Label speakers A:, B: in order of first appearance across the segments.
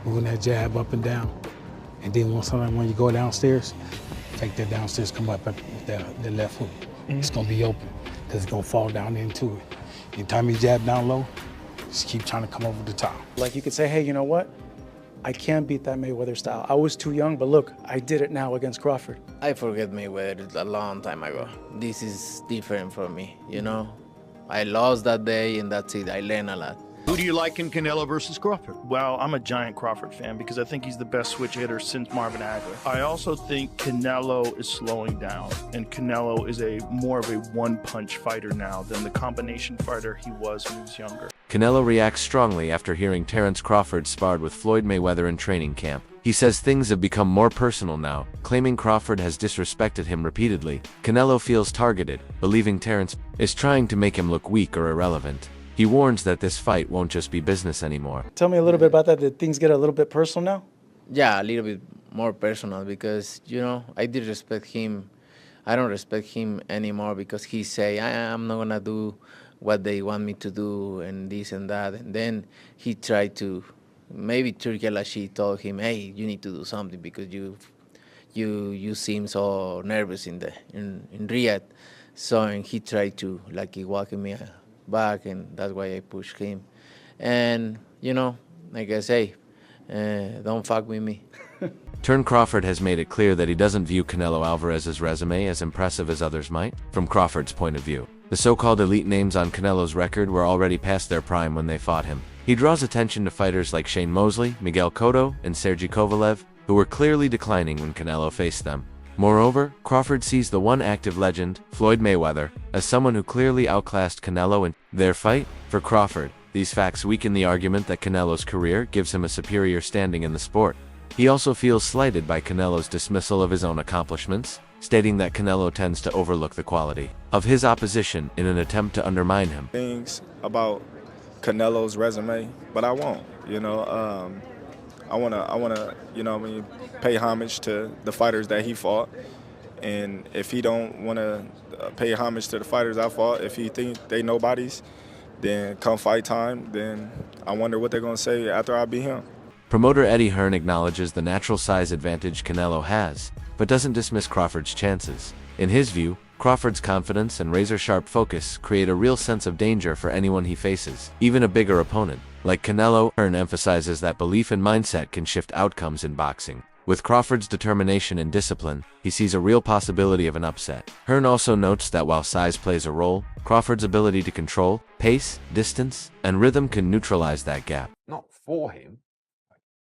A: moving that jab up and down. And then when you go downstairs, take that downstairs, come up with the left hook. It's gonna be open, because it's gonna fall down into it. Anytime you jab down low, just keep trying to come over the top.
B: Like you could say, hey, you know what? I can't beat that Mayweather style. I was too young, but look, I did it now against Crawford.
C: I forget Mayweather a long time ago. This is different for me, you know? I lost that day and that's it. I learned a lot.
D: Who do you like in Canelo versus Crawford?
E: Well, I'm a giant Crawford fan because I think he's the best switch hitter since Marvin Hagler. I also think Canelo is slowing down, and Canelo is more of a one-punch fighter now than the combination fighter he was when he was younger.
F: Canelo reacts strongly after hearing Terence Crawford sparred with Floyd Mayweather in training camp. He says things have become more personal now, claiming Crawford has disrespected him repeatedly. Canelo feels targeted, believing Terence is trying to make him look weak or irrelevant. He warns that this fight won't just be business anymore.
B: Tell me a little bit about that. Did things get a little bit personal now?
C: Yeah, a little bit more personal because, you know, I did respect him. I don't respect him anymore because he say, I'm not gonna do what they want me to do and this and that. And then he tried to, maybe Turki Al-Ashi told him, hey, you need to do something because you seem so nervous in Riyadh. So and he tried to like he walked me back, and that's why I pushed him. And you know, like I say, don't fuck with me.
F: Crawford has made it clear that he doesn't view Canelo Alvarez's resume as impressive as others might. From Crawford's point of view, the so-called elite names on Canelo's record were already past their prime when they fought him. He draws attention to fighters like Shane Mosley, Miguel Cotto, and Sergey Kovalev, who were clearly declining when Canelo faced them. Moreover, Crawford sees the one active legend, Floyd Mayweather, as someone who clearly outclassed Canelo in their fight. For Crawford, these facts weaken the argument that Canelo's career gives him a superior standing in the sport. He also feels slighted by Canelo's dismissal of his own accomplishments, stating that Canelo tends to overlook the quality of his opposition in an attempt to undermine him.
G: Things about Canelo's resume, but I won't, you know. I wanna, you know, pay homage to the fighters that he fought, and if he don't want to pay homage to the fighters I fought, if he think they nobodies, then come fight time, then I wonder what they're gonna say after I beat him.
F: Promoter Eddie Hearn acknowledges the natural size advantage Canelo has, but doesn't dismiss Crawford's chances. In his view, Crawford's confidence and razor-sharp focus create a real sense of danger for anyone he faces, even a bigger opponent. Like Canelo, Hearn emphasizes that belief and mindset can shift outcomes in boxing. With Crawford's determination and discipline, he sees a real possibility of an upset. Hearn also notes that while size plays a role, Crawford's ability to control pace, distance, and rhythm can neutralize that gap.
H: Not for him,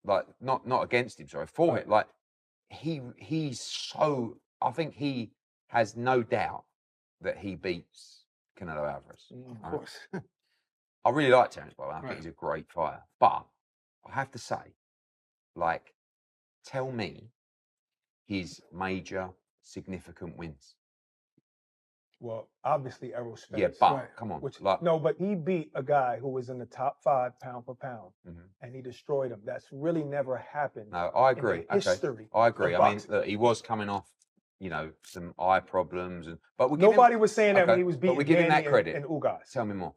H: like not against him, sorry, for him. Like he's so, I think he has no doubt that he beats Canelo Alvarez.
I: Of course.
H: I really like Terence, by the way. I think he's a great fighter. But I have to say, like, tell me his major significant wins.
I: Well, obviously Errol Spence.
H: Yeah, but come on.
I: No, but he beat a guy who was in the top 5 pound for pound, and he destroyed him. That's really never happened.
H: No, I agree.
I: In the history
H: I agree.
I: of
H: I mean,
I: boxing.
H: look, he was coming off, you know, some eye problems, but
I: Nobody was saying that when he was beating
H: we're giving
I: Danny
H: that credit.
I: and Ugas.
H: Tell me more.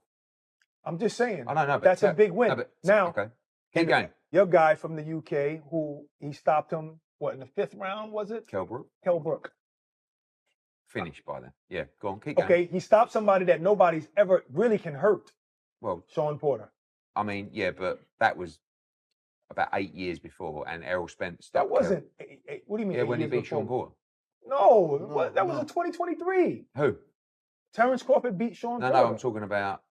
I: I'm just saying.
H: I don't know, but
I: that's a big win.
H: No, but,
I: now,
H: okay. Keep going.
I: Your guy from the UK, who he stopped him, what, in the 5th round, was it?
H: Kell Brook.
I: Kell Brook.
H: Finished by then. Yeah, go on, keep going.
I: Okay, he stopped somebody that nobody's ever really can hurt.
H: Well,
I: Sean Porter.
H: I mean, yeah, but that was about 8 years before, and Errol Spence
I: That
H: stopped
I: wasn't.
H: Kell.
I: What do you mean?
H: Yeah,
I: 8
H: when he
I: years
H: beat
I: before?
H: Sean Porter.
I: No, that was in 2023.
H: Who?
I: Terence Crawford beat Sean
H: No,
I: Porter.
H: no, I'm talking about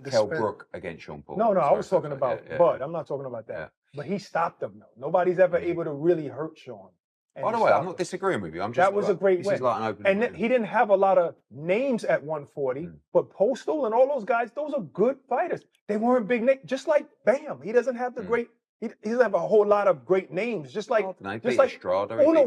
H: Kell Brook against Sean Porter.
I: No, I was
H: Sorry,
I: talking about
H: yeah.
I: Bud. I'm not talking about that.
H: Yeah.
I: But he stopped him, though. Nobody's ever able to really hurt Sean. And
H: By the
I: he
H: way, I'm
I: stopped
H: not
I: him.
H: disagreeing with you. I'm just
I: That was
H: like,
I: a great
H: this
I: win.
H: is like an open.
I: And he didn't have a lot of names at 140, but Postal and all those guys, those are good fighters. They weren't big names. Just like Bam, he doesn't have the great. He doesn't have a whole lot of great names. Just like,
H: just like Estrada.
I: in a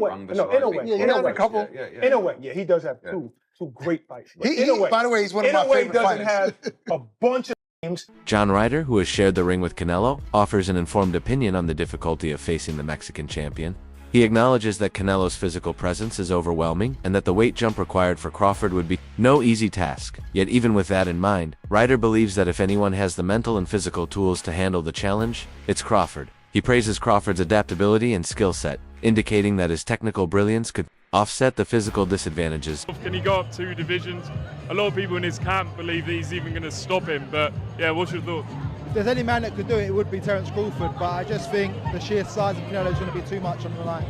I: way, yeah, he does have two great fights. But in a way,
J: by the way, he's one of my favorite
I: doesn't
J: fighters.
I: have a bunch of names.
F: John Ryder, who has shared the ring with Canelo, offers an informed opinion on the difficulty of facing the Mexican champion. He acknowledges that Canelo's physical presence is overwhelming and that the weight jump required for Crawford would be no easy task. Yet even with that in mind, Ryder believes that if anyone has the mental and physical tools to handle the challenge, it's Crawford. He praises Crawford's adaptability and skill set, indicating that his technical brilliance could offset the physical disadvantages.
J: Can he go up 2 divisions? A lot of people in his camp believe that he's even going to stop him, but yeah, what's your thoughts?
K: If there's any man that could do it, it would be Terence Crawford, but I just think the sheer size of Canelo is going to be too much on the line.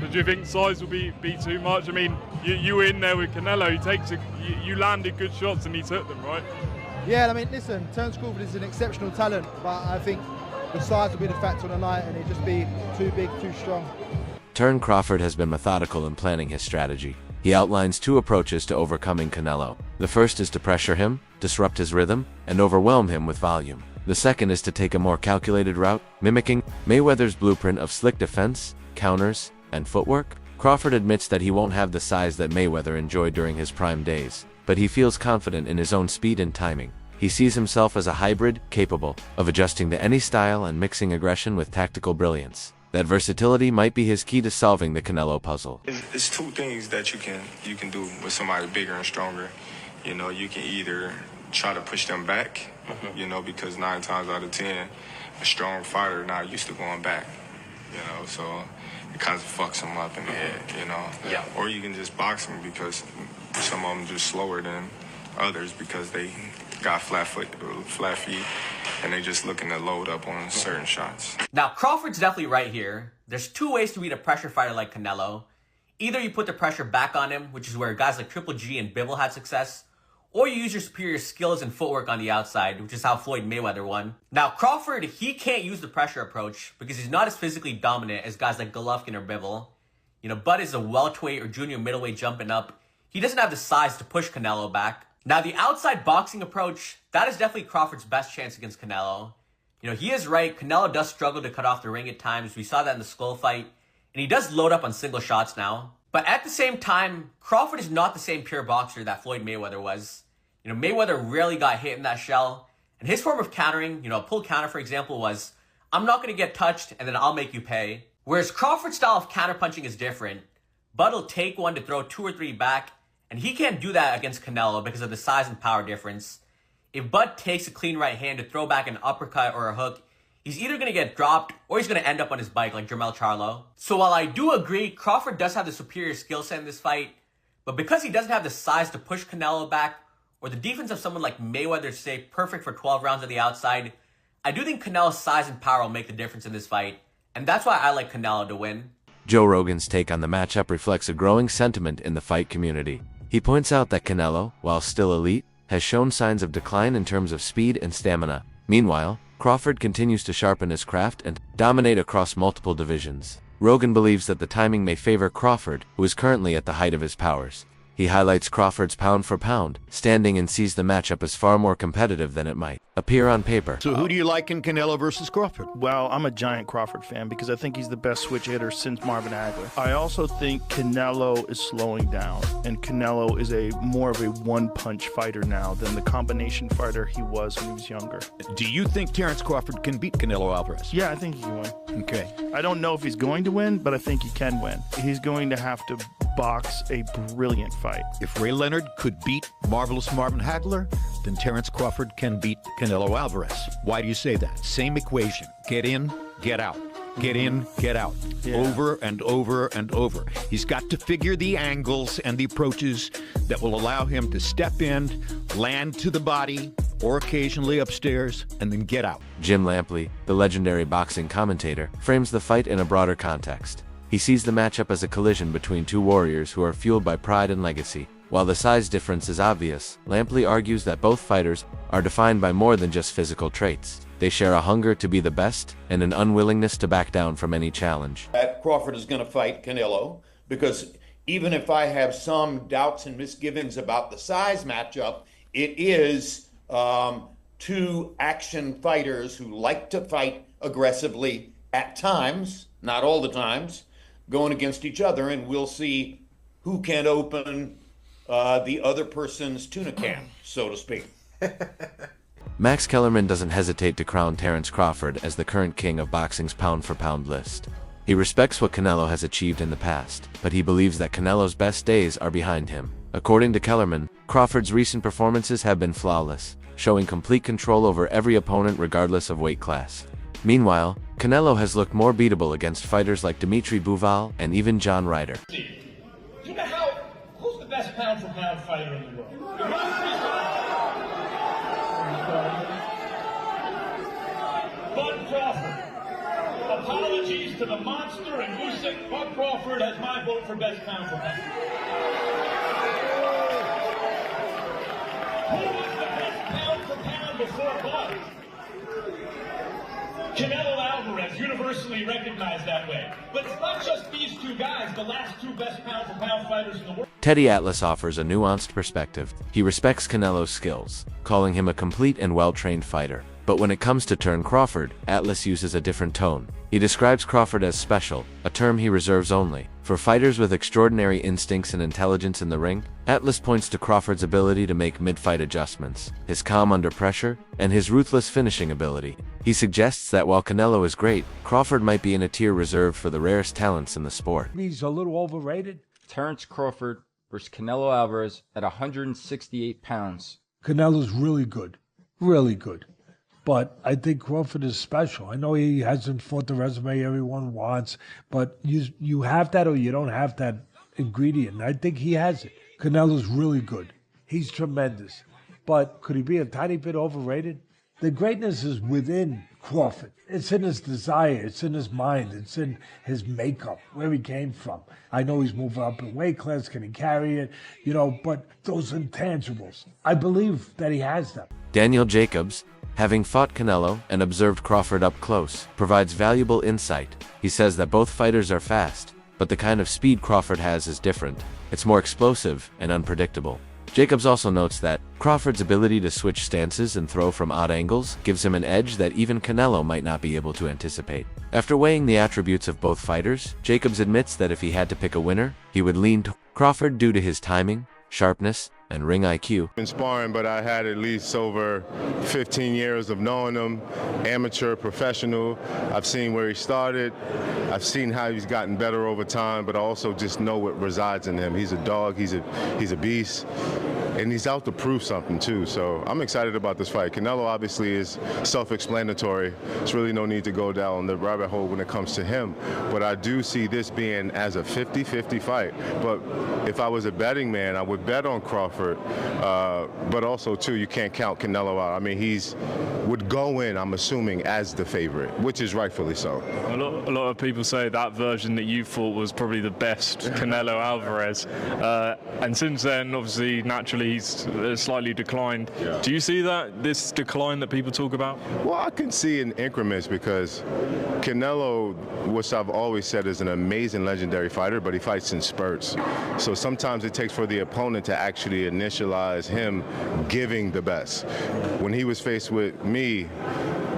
J: But do you think size will be too much? I mean, you were in there with Canelo, you landed good shots and he took them, right?
K: Yeah, I mean, listen, Terence Crawford is an exceptional talent, but I think the size will be the factor on the night and he'd just be too big, too strong.
F: Terence Crawford has been methodical in planning his strategy. He outlines 2 approaches to overcoming Canelo. The first is to pressure him, disrupt his rhythm, and overwhelm him with volume. The second is to take a more calculated route, mimicking Mayweather's blueprint of slick defense, counters, and footwork. Crawford admits that he won't have the size that Mayweather enjoyed during his prime days, but he feels confident in his own speed and timing. He sees himself as a hybrid, capable of adjusting to any style and mixing aggression with tactical brilliance. That versatility might be his key to solving the Canelo puzzle.
G: It's 2 things that you can do with somebody bigger and stronger. You know, you can either try to push them back, you know, because 9 times out of 10, a strong fighter not used to going back, you know, so it kind of fucks them up in the head, you know.
L: Yeah.
G: Or you can just box them because some of them just slower than others because they got flat feet, and they just looking to load up on certain shots.
L: Now, Crawford's definitely right here. There's 2 ways to beat a pressure fighter like Canelo. Either you put the pressure back on him, which is where guys like Triple G and Bivol had success, or you use your superior skills and footwork on the outside, which is how Floyd Mayweather won. Now, Crawford, he can't use the pressure approach because he's not as physically dominant as guys like Golovkin or Bivol. You know, Bud is a welterweight or junior middleweight jumping up. He doesn't have the size to push Canelo back. Now, the outside boxing approach, that is definitely Crawford's best chance against Canelo. You know, he is right. Canelo does struggle to cut off the ring at times. We saw that in the Skull fight. And he does load up on single shots now. But at the same time, Crawford is not the same pure boxer that Floyd Mayweather was. You know, Mayweather rarely got hit in that shell. And his form of countering, you know, a pull counter, for example, was, I'm not going to get touched and then I'll make you pay. Whereas Crawford's style of counterpunching is different. Bud will take one to throw 2 or 3 back. And he can't do that against Canelo because of the size and power difference. If Bud takes a clean right hand to throw back an uppercut or a hook, he's either going to get dropped or he's going to end up on his bike like Jermell Charlo. So while I do agree Crawford does have the superior skill set in this fight, but because he doesn't have the size to push Canelo back or the defense of someone like Mayweather to stay perfect for 12 rounds on the outside, I do think Canelo's size and power will make the difference in this fight. And that's why I like Canelo to win.
F: Joe Rogan's take on the matchup reflects a growing sentiment in the fight community. He points out that Canelo, while still elite, has shown signs of decline in terms of speed and stamina. Meanwhile, Crawford continues to sharpen his craft and dominate across multiple divisions. Rogan believes that the timing may favor Crawford, who is currently at the height of his powers. He highlights Crawford's pound-for-pound standing and sees the matchup as far more competitive than it might appear on paper.
D: So who do you like in Canelo versus Crawford?
E: Well, I'm a giant Crawford fan because I think he's the best switch hitter since Marvin Hagler. I also think Canelo is slowing down, and Canelo is more of a one-punch fighter now than the combination fighter he was when he was younger.
D: Do you think Terence Crawford can beat Canelo Alvarez?
E: Yeah, I think he can win.
D: Okay.
E: I don't know if he's going to win, but I think he can win. He's going to have to box a brilliant fight.
D: If Ray Leonard could beat Marvelous Marvin Hagler, then Terence Crawford can beat Canelo Alvarez. Why do you say that? Same equation. Get in, get out. Get in, get out.
E: Yeah.
D: Over and over and over. He's got to figure the angles and the approaches that will allow him to step in, land to the body, or occasionally upstairs, and then get out.
F: Jim Lampley, the legendary boxing commentator, frames the fight in a broader context. He sees the matchup as a collision between 2 warriors who are fueled by pride and legacy. While the size difference is obvious, Lampley argues that both fighters are defined by more than just physical traits. They share a hunger to be the best and an unwillingness to back down from any challenge.
M: Crawford is going to fight Canelo because even if I have some doubts and misgivings about the size matchup, it is 2 action fighters who like to fight aggressively at times, not all the times, going against each other, and we'll see who can open the other person's tuna can, so to speak.
F: Max Kellerman doesn't hesitate to crown Terence Crawford as the current king of boxing's pound-for-pound list. He respects what Canelo has achieved in the past, but he believes that Canelo's best days are behind him. According to Kellerman, Crawford's recent performances have been flawless, showing complete control over every opponent regardless of weight class. Meanwhile, Canelo has looked more beatable against fighters like Dimitri Bivol and even John Ryder.
N: You know who's the best pound-for-pound fighter in the world? Bud Crawford. Apologies to the monster and Usyk. Bud Crawford has my vote for best pound-for-pound. Who was the best pound-for-pound before Bud? Canelo Alvarez, universally recognized that way. But it's not just these two guys, the last two best pound-for-pound fighters in the world.
F: Teddy Atlas offers a nuanced perspective. He respects Canelo's skills, calling him a complete and well-trained fighter. But when it comes to Terence Crawford, Atlas uses a different tone. He describes Crawford as special, a term he reserves only for fighters with extraordinary instincts and intelligence in the ring. Atlas points to Crawford's ability to make mid-fight adjustments, his calm under pressure, and his ruthless finishing ability. He suggests that while Canelo is great, Crawford might be in a tier reserved for the rarest talents in the sport.
O: He's a little overrated. Terence Crawford versus Canelo Alvarez at 168 pounds.
P: Canelo's really good. Really good. But I think Crawford is special. I know he hasn't fought the resume everyone wants, but you have that or you don't have that ingredient. I think he has it. Canelo's really good. He's tremendous. But could he be a tiny bit overrated? The greatness is within Crawford. It's in his desire. It's in his mind. It's in his makeup, where he came from. I know he's moving up in weight class. Can he carry it? But those intangibles, I believe that he has them.
F: Daniel Jacobs, having fought Canelo and observed Crawford up close, provides valuable insight. He says that both fighters are fast, but the kind of speed Crawford has is different. It's more explosive and unpredictable. Jacobs also notes that Crawford's ability to switch stances and throw from odd angles gives him an edge that even Canelo might not be able to anticipate. After weighing the attributes of both fighters, Jacobs admits that if he had to pick a winner, he would lean to Crawford due to his timing, sharpness, and ring IQ.
Q: In sparring, but I had at least over 15 years of knowing him, amateur, professional. I've seen where he started. I've seen how he's gotten better over time, but I also just know what resides in him. He's a dog, he's a beast, and he's out to prove something too. So I'm excited about this fight. Canelo obviously is self-explanatory. There's really no need to go down the rabbit hole when it comes to him. But I do see this being as a 50-50 fight. But if I was a betting man, I would bet on Crawford. But also, too, you can't count Canelo out. I mean, would go in, I'm assuming, as the favorite, which is rightfully so.
J: A lot of people say that version that you fought was probably the best, Canelo Alvarez. And since then, obviously, naturally, he's slightly declined. Yeah. Do you see this decline that people talk about?
Q: Well, I can see in increments because Canelo, which I've always said is an amazing, legendary fighter, but he fights in spurts. So sometimes it takes for the opponent to actually initialize him giving the best. When he was faced with me,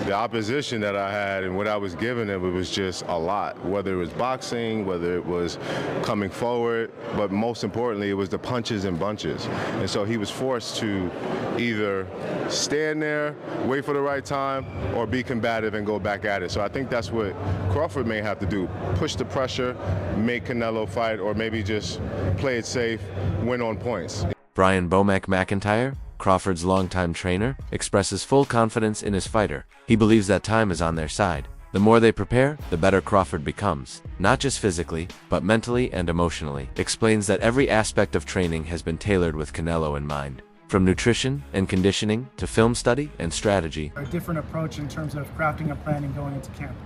Q: the opposition that I had and what I was giving him, it was just a lot, whether it was boxing, whether it was coming forward, but most importantly, it was the punches and bunches. And so he was forced to either stand there, wait for the right time, or be combative and go back at it. So I think that's what Crawford may have to do, push the pressure, make Canelo fight, or maybe just play it safe, win on points.
F: Brian Bomack McIntyre, Crawford's longtime trainer, expresses full confidence in his fighter. He believes that time is on their side. The more they prepare, the better Crawford becomes, not just physically, but mentally and emotionally. Explains that every aspect of training has been tailored with Canelo in mind, from nutrition and conditioning to film study and strategy.
R: A different approach in terms of crafting a plan and going into camp?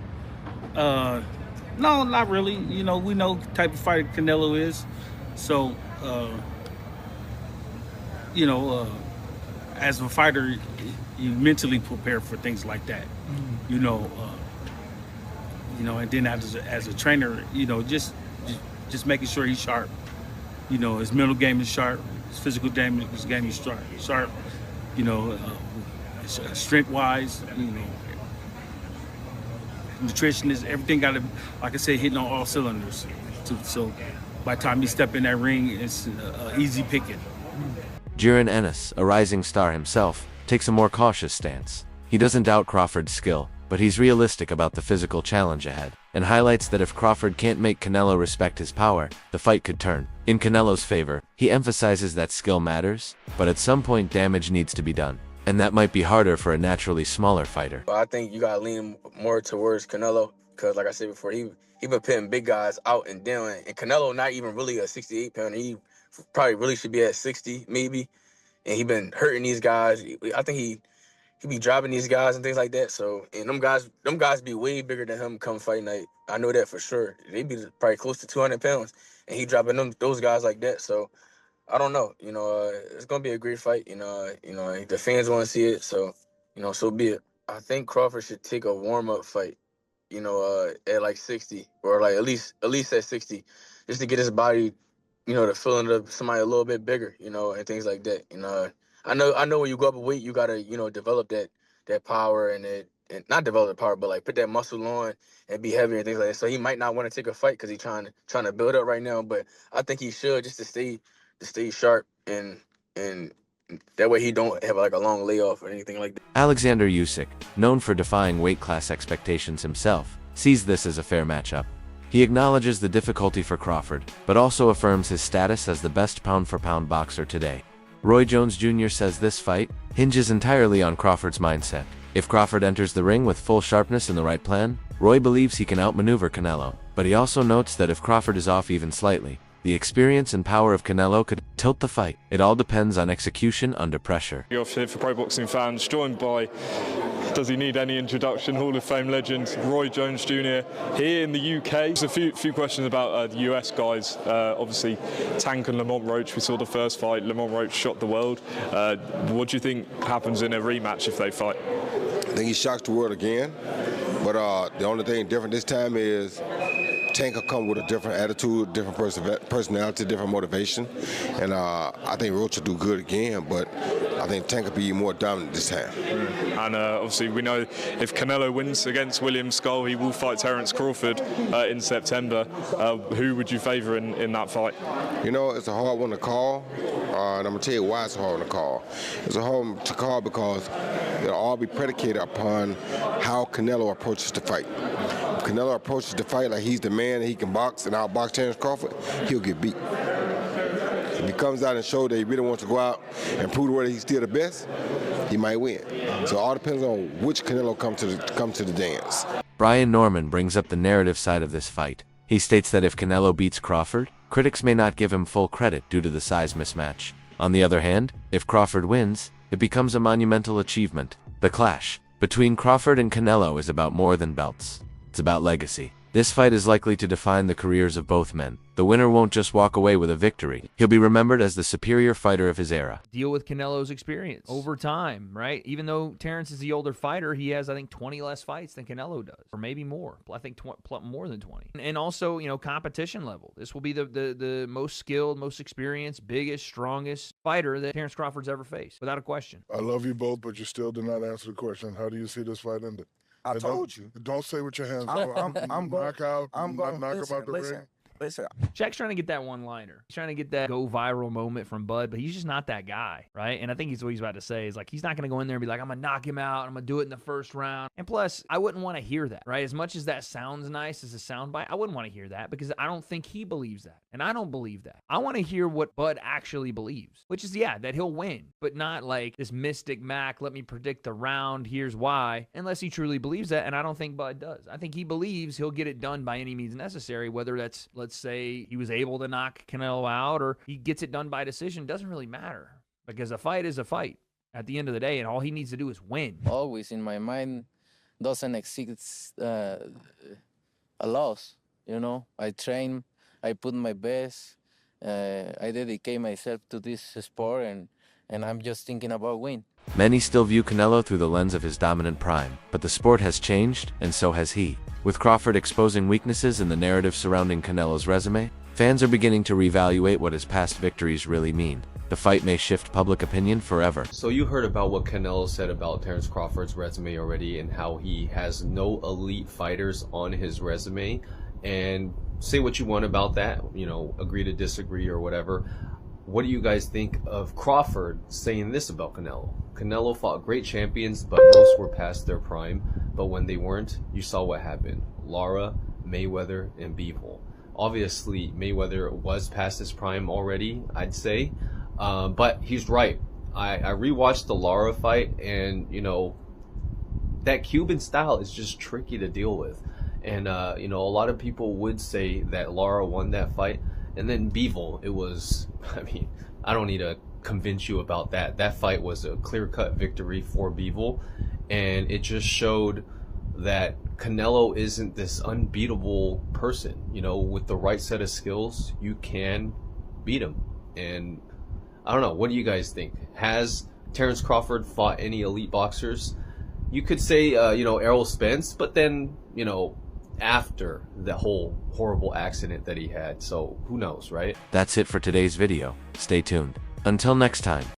S: No, not really. We know the type of fighter Canelo is. So, as a fighter, you mentally prepare for things like that. And then as a trainer, just making sure he's sharp. His mental game is sharp. His physical game is sharp. Strength-wise, nutrition is everything. Got to, like I said, hitting on all cylinders. So by the time you step in that ring, it's easy picking.
F: Jiren Ennis, a rising star himself, takes a more cautious stance. He doesn't doubt Crawford's skill, but he's realistic about the physical challenge ahead, and highlights that if Crawford can't make Canelo respect his power, the fight could turn in Canelo's favor. He emphasizes that skill matters, but at some point damage needs to be done. and that might be harder for a naturally smaller fighter.
T: But I think you gotta lean more towards Canelo because, like I said before, he been putting big guys out and down. And Canelo not even really a 68 pounder. He probably really should be at 60 maybe. And he been hurting these guys. I think he be dropping these guys and things like that. So, and them guys be way bigger than him come fight night. I know that for sure. They be probably close to 200 pounds, and he dropping those guys like that. So, I don't know. It's gonna be a great fight. The fans want to see it. So, so be it. I think Crawford should take a warm up fight. At like 60 or like at least at 60, just to get his body, the feeling of somebody a little bit bigger, and things like that. I know when you go up a weight, you gotta, develop that power and not develop the power, but like put that muscle on and be heavier and things like that. So he might not want to take a fight because he's trying to build up right now. But I think he should just to stay sharp and that way he don't have like a long layoff or anything like that.
F: Alexander Usyk, known for defying weight class expectations himself, sees this as a fair matchup. He acknowledges the difficulty for Crawford, but also affirms his status as the best pound-for-pound boxer today. Roy Jones Jr. says this fight hinges entirely on Crawford's mindset. If Crawford enters the ring with full sharpness and the right plan, Roy believes he can outmaneuver Canelo, but he also notes that if Crawford is off even slightly, the experience and power of Canelo could tilt the fight. It all depends on execution under pressure.
J: You're here for Pro Boxing Fans, joined by, does he need any introduction, Hall of Fame legend Roy Jones Jr. here in the UK. There's a few questions about the US guys. Obviously, Tank and Lamont Roach, we saw the first fight. Lamont Roach shot the world. What do you think happens in a rematch if they fight?
U: I think he shocks the world again, but the only thing different this time is Tank will come with a different attitude, different personality, different motivation, and I think Roach will do good again, but I think Tank will be more dominant this time.
J: And obviously we know if Canelo wins against William Skull, he will fight Terence Crawford in September. Who would you favour in that fight?
U: It's a hard one to call, and I'm going to tell you why it's a hard one to call. It's a hard one to call because it'll all be predicated upon how Canelo approaches the fight. If Canelo approaches the fight like he's the man and he can box and outbox Terence Crawford, he'll get beat. If he comes out and shows that he really wants to go out and prove whether he's still the best, he might win. So it all depends on which Canelo come to the dance.
F: Brian Norman brings up the narrative side of this fight. He states that if Canelo beats Crawford, critics may not give him full credit due to the size mismatch. On the other hand, if Crawford wins, it becomes a monumental achievement. The clash between Crawford and Canelo is about more than belts. It's about legacy. This fight is likely to define the careers of both men. The winner won't just walk away with a victory. He'll be remembered as the superior fighter of his era.
V: Deal with Canelo's experience over time, right? Even though Terence is the older fighter, he has, I think, 20 less fights than Canelo does, or maybe more. I think more than 20. And also, competition level. This will be the most skilled, most experienced, biggest, strongest fighter that Terence Crawford's ever faced, without a question.
W: I love you both, but you still did not answer the question. How do you see this fight ending?
I: I told you.
W: Don't say with your hands.
I: I'm
W: knockout.
I: I'm going
W: knock him out the ring.
I: Listen.
V: Shaq's trying to get that one-liner. He's trying to get that go-viral moment from Bud, but he's just not that guy, right? And I think what he's about to say is, like, he's not going to go in there and be like, I'm going to knock him out, I'm going to do it in the first round. And plus, I wouldn't want to hear that, right? As much as that sounds nice as a soundbite, I wouldn't want to hear that because I don't think he believes that. And I don't believe that. I want to hear what Bud actually believes, which is, that he'll win, but not like this mystic Mac, let me predict the round, here's why, unless he truly believes that, and I don't think Bud does. I think he believes he'll get it done by any means necessary, whether that's, let's say, he was able to knock Canelo out or he gets it done by decision. Doesn't really matter because a fight is a fight at the end of the day, and all he needs to do is win.
C: Always in my mind doesn't exist a loss. I train, I put my best, I dedicate myself to this sport, and I'm just thinking about win.
F: Many still view Canelo through the lens of his dominant prime, but the sport has changed, and so has he. With Crawford exposing weaknesses in the narrative surrounding Canelo's resume, fans are beginning to reevaluate what his past victories really mean. The fight may shift public opinion forever.
X: So you heard about what Canelo said about Terence Crawford's resume already and how he has no elite fighters on his resume. And say what you want about that, agree to disagree or whatever. What do you guys think of Crawford saying this about Canelo? Canelo fought great champions, but most were past their prime. But when they weren't, you saw what happened. Lara, Mayweather, and Bivol. Obviously, Mayweather was past his prime already, I'd say. But he's right. I rewatched the Lara fight, and you know, that Cuban style is just tricky to deal with. And you know, a lot of people would say that Lara won that fight, and then Bivol, it was, I mean, I don't need to convince you about that. That fight was a clear-cut victory for Bivol, and it just showed that Canelo isn't this unbeatable person. You know, with the right set of skills, you can beat him. And I don't know, what do you guys think? Has Terence Crawford fought any elite boxers? You could say, you know, Errol Spence, but then, you know, after the whole horrible accident that he had. So who knows, right?
F: That's it for today's video. Stay tuned. Until next time.